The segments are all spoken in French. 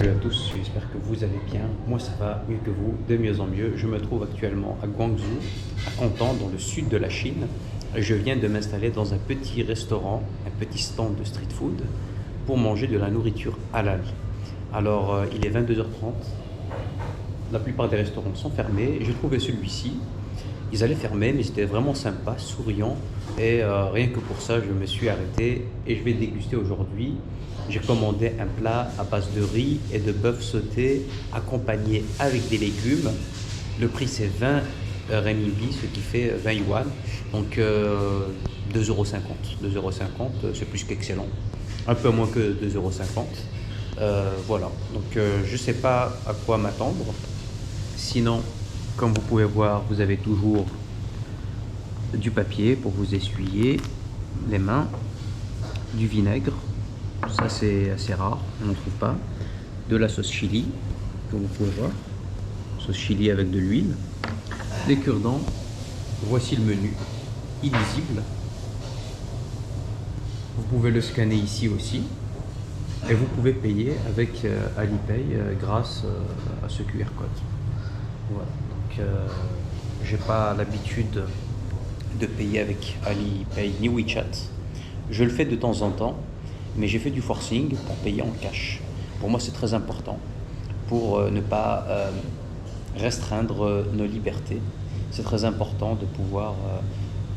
Salut à tous, j'espère que vous allez bien. Moi ça va mieux que vous, de mieux en mieux. Je me trouve actuellement à Guangzhou, à Canton, dans le sud de la Chine. Je viens de m'installer dans un petit restaurant, un petit stand de street food pour manger de la nourriture halal. Alors il est 22h30, la plupart des restaurants sont fermés. J'ai trouvé celui-ci. Ils allaient fermer, mais c'était vraiment sympa, souriant. Et rien que pour ça, je me suis arrêté et je vais déguster aujourd'hui. J'ai commandé un plat à base de riz et de bœuf sauté, accompagné avec des légumes. Le prix c'est 20 renminbi, ce qui fait 20 yuan. Donc 2,50 €. 2,50 €, c'est plus qu'excellent. Un peu moins que 2,50 €. Voilà, donc je ne sais pas à quoi m'attendre. Sinon, comme vous pouvez voir, vous avez toujours du papier pour vous essuyer les mains, du vinaigre, ça c'est assez rare, on n'en trouve pas, de la sauce chili, comme vous pouvez voir, sauce chili avec de l'huile, des cure-dents. Voici le menu, illisible. Vous pouvez le scanner ici aussi, et vous pouvez payer avec Alipay grâce à ce QR code. Voilà. Donc, j'ai pas l'habitude de payer avec Alipay ni WeChat. Je le fais de temps en temps, mais j'ai fait du forcing pour payer en cash. Pour moi, c'est très important pour ne pas restreindre nos libertés. C'est très important de pouvoir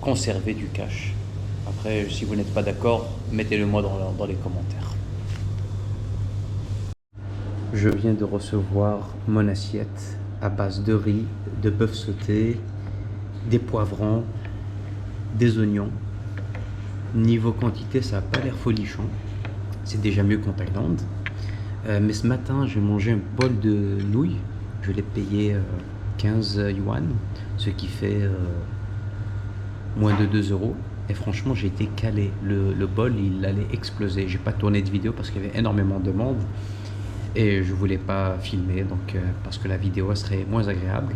conserver du cash. Après, si vous n'êtes pas d'accord, mettez-le moi dans les commentaires. Je viens de recevoir mon assiette à base de riz, de bœuf sauté, des poivrons, des oignons. Niveau quantité, ça n'a pas l'air folichon. C'est déjà mieux qu'en Thaïlande. Mais ce matin, j'ai mangé un bol de nouilles. Je l'ai payé 15 yuan, ce qui fait moins de 2 €. Et franchement, j'ai été calé. Le bol, il allait exploser. J'ai pas tourné de vidéo parce qu'il y avait énormément de monde. Et je voulais pas filmer, donc parce que la vidéo serait moins agréable.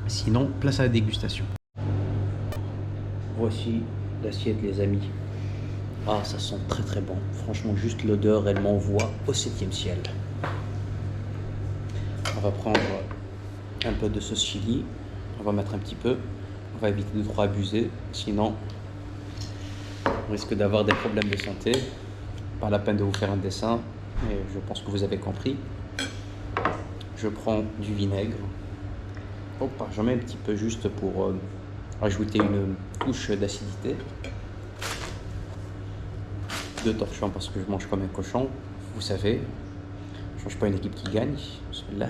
Sinon, place à la dégustation. Voici l'assiette, les amis. Ah, ça sent très très bon. Franchement, juste l'odeur, elle m'envoie au 7e ciel. On va prendre un peu de sauce chili. On va mettre un petit peu. On va éviter de trop abuser. Sinon, on risque d'avoir des problèmes de santé. Pas la peine de vous faire un dessin, mais je pense que vous avez compris. Je prends du vinaigre. Hop, j'en mets un petit peu juste pour ajouter une touche d'acidité. 2 torchons parce que je mange comme un cochon, vous savez. Je ne change pas une équipe qui gagne, celle-là.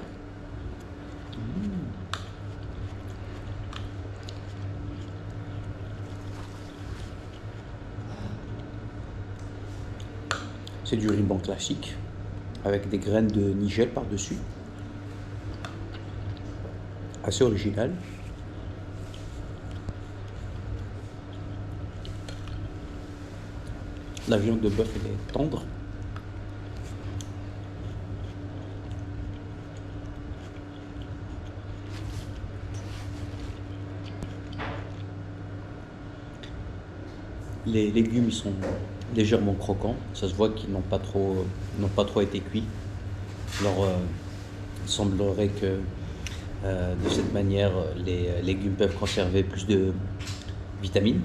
C'est du riz blanc classique avec des graines de nigel par-dessus. Assez original. La viande de bœuf, elle est tendre. Les légumes, ils sont légèrement croquants. Ça se voit qu'ils n'ont pas trop été cuits. Alors, il semblerait que de cette manière, les légumes peuvent conserver plus de vitamines.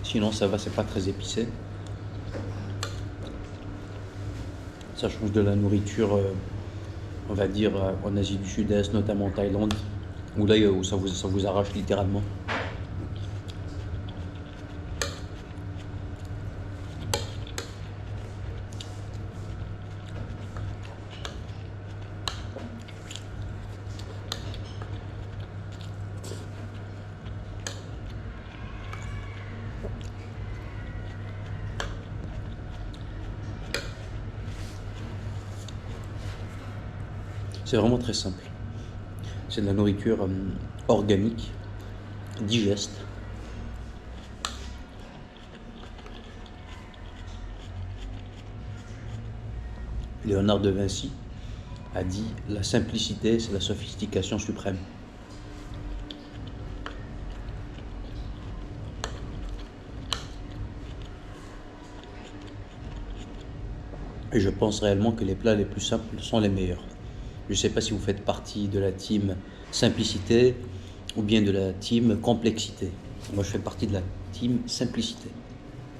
Sinon, ça va, c'est pas très épicé. Ça change de la nourriture, on va dire, en Asie du Sud-Est, notamment en Thaïlande, où là, où ça vous arrache littéralement. C'est vraiment très simple. C'est de la nourriture organique, digeste. Léonard de Vinci a dit « La simplicité, c'est la sophistication suprême ». Et je pense réellement que les plats les plus simples sont les meilleurs. Je ne sais pas si vous faites partie de la team simplicité ou bien de la team complexité. Moi, je fais partie de la team simplicité.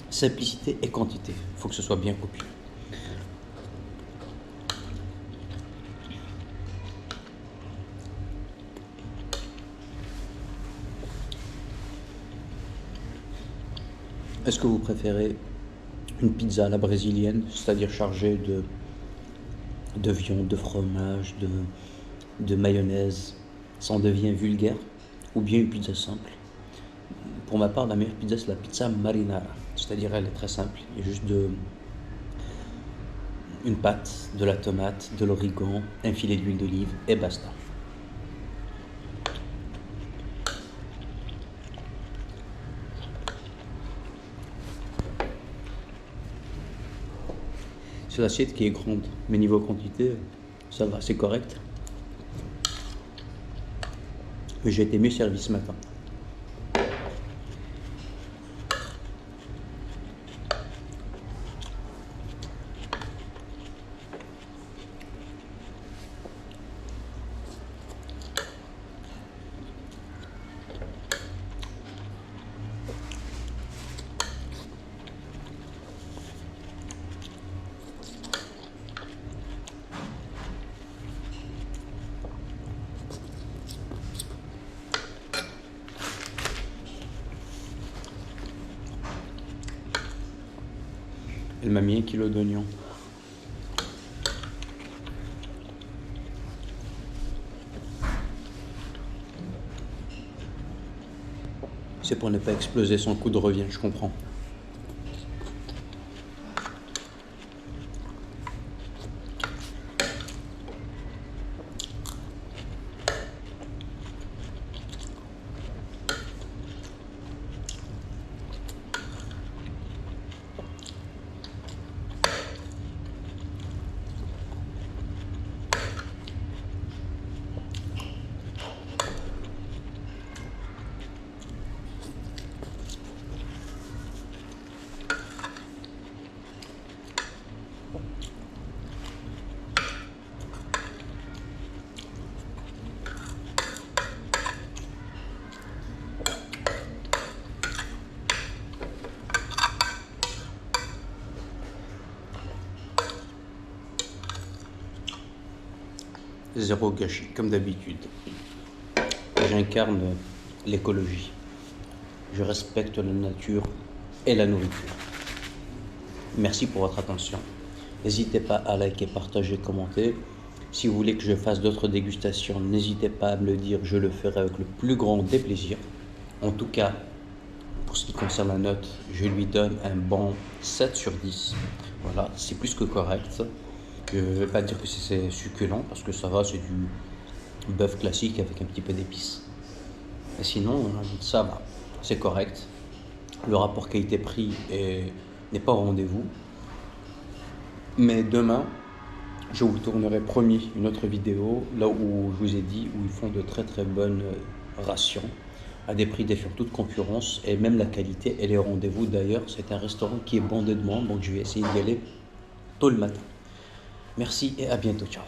Simplicité et quantité. Il faut que ce soit bien copié. Est-ce que vous préférez une pizza à la brésilienne, c'est-à-dire chargée de viande, de fromage, de mayonnaise, ça en devient vulgaire, ou bien une pizza simple? Pour ma part, la meilleure pizza, c'est la pizza marinara, c'est-à-dire elle est très simple, il y a juste une pâte, de la tomate, de l'origan, un filet d'huile d'olive et basta. C'est l'assiette qui est grande, mais niveau quantité, ça va, c'est correct. Mais j'ai été mieux servi ce matin. Elle m'a mis 1 kilo d'oignons. C'est pour ne pas exploser son coup de revient, je comprends. Zéro gâchis, comme d'habitude. J'incarne l'écologie. Je respecte la nature et la nourriture. Merci pour votre attention. N'hésitez pas à liker, partager, commenter. Si vous voulez que je fasse d'autres dégustations, n'hésitez pas à me le dire, je le ferai avec le plus grand des plaisirs. En tout cas, pour ce qui concerne la note, je lui donne un bon 7 sur 10. Voilà, c'est plus que correct. Je ne vais pas dire que c'est succulent parce que ça va, c'est du bœuf classique avec un petit peu d'épices. Mais sinon, ça va, c'est correct. Le rapport qualité-prix n'est pas au rendez-vous. Mais demain, je vous tournerai promis une autre vidéo là où je vous ai dit où ils font de très très bonnes rations à des prix défiant toute concurrence et même la qualité elle est au rendez-vous. D'ailleurs, c'est un restaurant qui est bondé de monde, donc je vais essayer d'y aller tôt le matin. Merci et à bientôt, ciao.